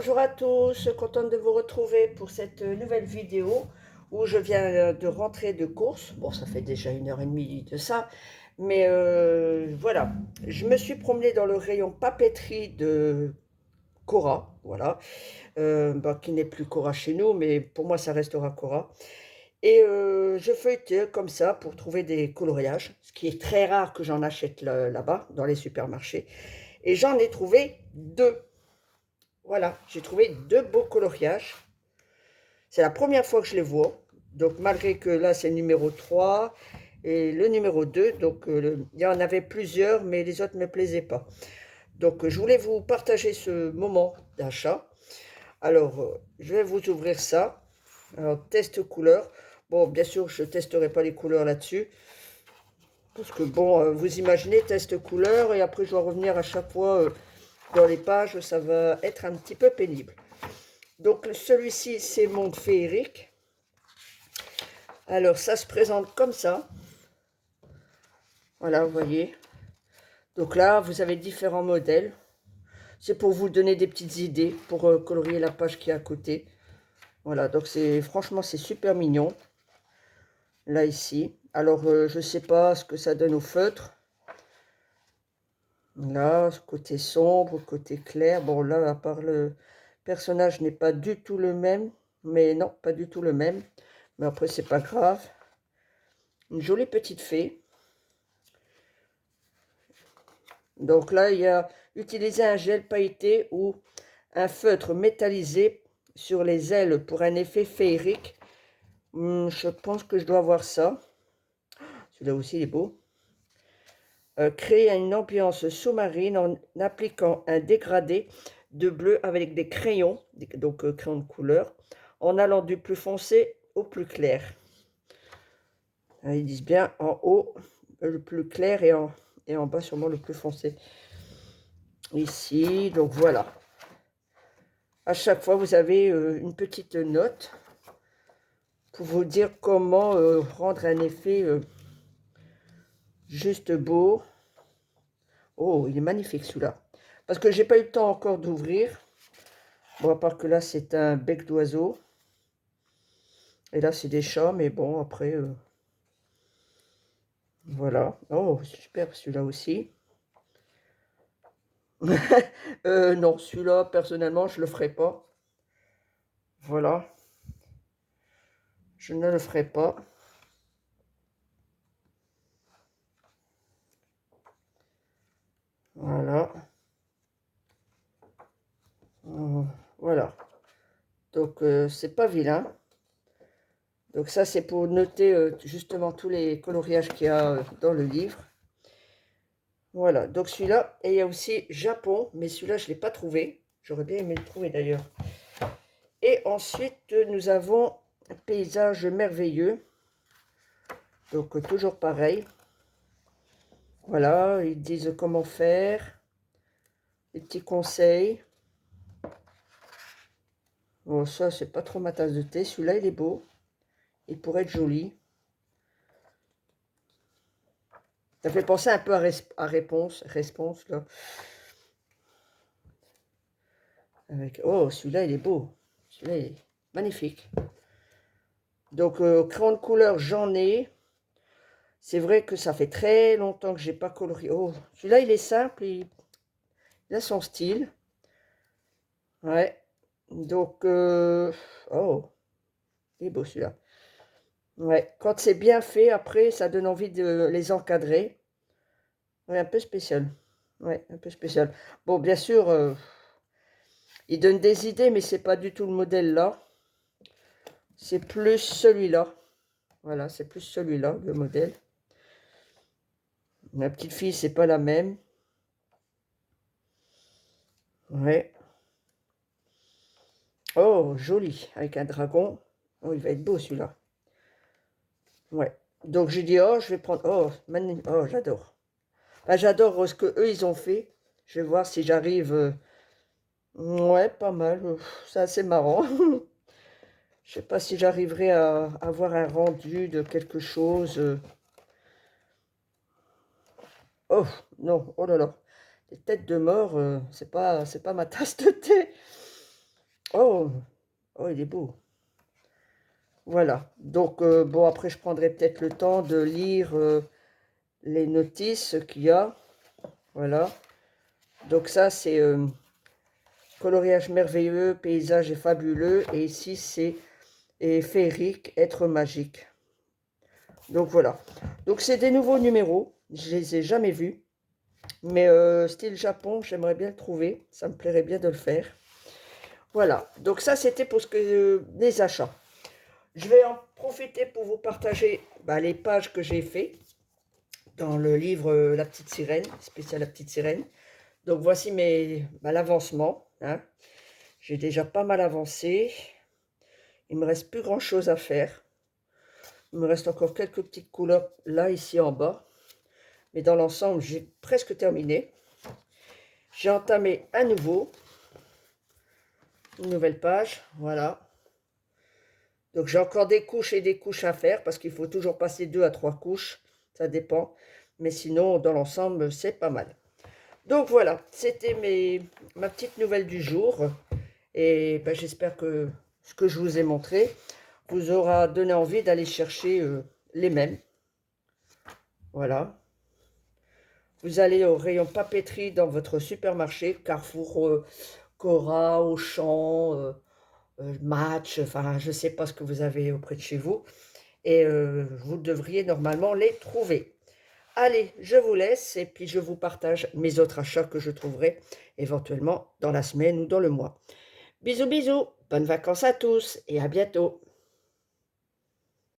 Bonjour à tous, contente de vous retrouver pour cette nouvelle vidéo où je viens de rentrer de course. Bon, ça fait déjà 1h30 de ça, mais voilà. Je me suis promenée dans le rayon papeterie de Cora, voilà, qui n'est plus Cora chez nous, mais pour moi ça restera Cora. Et je feuilletais comme ça pour trouver des coloriages, ce qui est très rare que j'en achète là-bas, dans les supermarchés. Et j'en ai trouvé deux. Voilà, j'ai trouvé deux beaux coloriages. C'est la première fois que je les vois. Donc malgré que là c'est le numéro 3 et le numéro 2. Donc il y en avait plusieurs mais les autres ne me plaisaient pas. Donc je voulais vous partager ce moment d'achat. Alors je vais vous ouvrir ça. Alors test couleur. Bon bien sûr je ne testerai pas les couleurs là-dessus. Parce que bon vous imaginez test couleur et après je dois revenir à chaque fois dans les pages. Ça va être un petit peu pénible. Donc celui-ci c'est monde féerique. Alors ça se présente comme ça. Voilà, vous voyez. Donc là, vous avez différents modèles. C'est pour vous donner des petites idées pour colorier la page qui est à côté. Voilà, donc franchement c'est super mignon. Là ici. Alors je sais pas ce que ça donne au feutre. Là, côté sombre, côté clair. Bon là, à part le personnage n'est pas du tout le même. Mais non, pas du tout le même. Mais après c'est pas grave. Une jolie petite fée. Donc là, il y a utilisé un gel pailleté ou un feutre métallisé sur les ailes pour un effet féerique. Je pense que je dois avoir ça. Celui-là aussi, il est beau. Créer une ambiance sous-marine en appliquant un dégradé de bleu avec des crayons, donc crayons de couleur, en allant du plus foncé au plus clair. Ils disent bien en haut le plus clair et en bas sûrement le plus foncé. Ici, donc voilà. À chaque fois, vous avez une petite note pour vous dire comment rendre un effet juste beau. Oh, il est magnifique celui-là. Parce que j'ai pas eu le temps encore d'ouvrir. Bon, à part que là, c'est un bec d'oiseau. Et là, c'est des chats, mais bon, après, voilà. Oh, super, celui-là aussi. Non, celui-là, personnellement, je le ferai pas. Voilà. Je ne le ferai pas. Voilà. Voilà. Donc, c'est pas vilain. Donc ça, c'est pour noter justement tous les coloriages qu'il y a dans le livre. Voilà, donc celui-là. Et il y a aussi Japon, mais celui-là, je ne l'ai pas trouvé. J'aurais bien aimé le trouver d'ailleurs. Et ensuite, nous avons un paysage merveilleux. Donc toujours pareil. Voilà, ils disent comment faire. Des petits conseils. Bon, ça, c'est pas trop ma tasse de thé. Celui-là, il est beau. Il pourrait être joli. Ça fait penser un peu à Réponse, là. Oh, celui-là, il est beau. Celui-là, il est magnifique. Donc, crayon de couleur, j'en ai. C'est vrai que ça fait très longtemps que j'ai pas colorié. Oh, celui-là, il est simple. Il a son style. Ouais. Donc, oh, il est beau celui-là. Ouais. Quand c'est bien fait, après, ça donne envie de les encadrer. Ouais, un peu spécial. Ouais, un peu spécial. Bon, bien sûr, il donne des idées, mais c'est pas du tout le modèle là. C'est plus celui-là. Voilà, c'est plus celui-là, le modèle. Ma petite fille, c'est pas la même. Ouais. Oh, joli, avec un dragon. Oh, il va être beau celui-là. Ouais. Donc j'ai dit, oh, je vais prendre. Oh, oh, j'adore. Ah, j'adore ce que eux ils ont fait. Je vais voir si j'arrive. Ouais, pas mal. C'est assez marrant. Je sais pas si j'arriverai à avoir un rendu de quelque chose. Oh, non, oh là là. Les têtes de mort, c'est pas ma tasse de thé. Oh, oh, il est beau. Voilà. Donc, bon, après, je prendrai peut-être le temps de lire les notices qu'il y a. Voilà. Donc ça, c'est coloriage merveilleux, paysage est fabuleux. Et ici, c'est féerique, être magique. Donc voilà. Donc c'est des nouveaux numéros. Je les ai jamais vus. Mais style Japon, j'aimerais bien le trouver. Ça me plairait bien de le faire. Voilà. Donc ça, c'était pour ce que les achats. Je vais en profiter pour vous partager les pages que j'ai fait dans le livre La Petite Sirène, spécial La Petite Sirène. Donc voici l'avancement. Hein. J'ai déjà pas mal avancé. Il me reste plus grand chose à faire. Il me reste encore quelques petites couleurs là, ici en bas. Mais dans l'ensemble, j'ai presque terminé. J'ai entamé à nouveau une nouvelle page. Voilà. Donc j'ai encore des couches et des couches à faire parce qu'il faut toujours passer 2 à 3 couches. Ça dépend. Mais sinon, dans l'ensemble, c'est pas mal. Donc voilà, c'était ma petite nouvelle du jour. Et j'espère que ce que je vous ai montré vous aura donné envie d'aller chercher les mêmes. Voilà. Vous allez au rayon papeterie dans votre supermarché, Carrefour, Cora, Auchan, Match, enfin je ne sais pas ce que vous avez auprès de chez vous. Et vous devriez normalement les trouver. Allez, je vous laisse et puis je vous partage mes autres achats que je trouverai éventuellement dans la semaine ou dans le mois. Bisous, bisous, bonnes vacances à tous et à bientôt.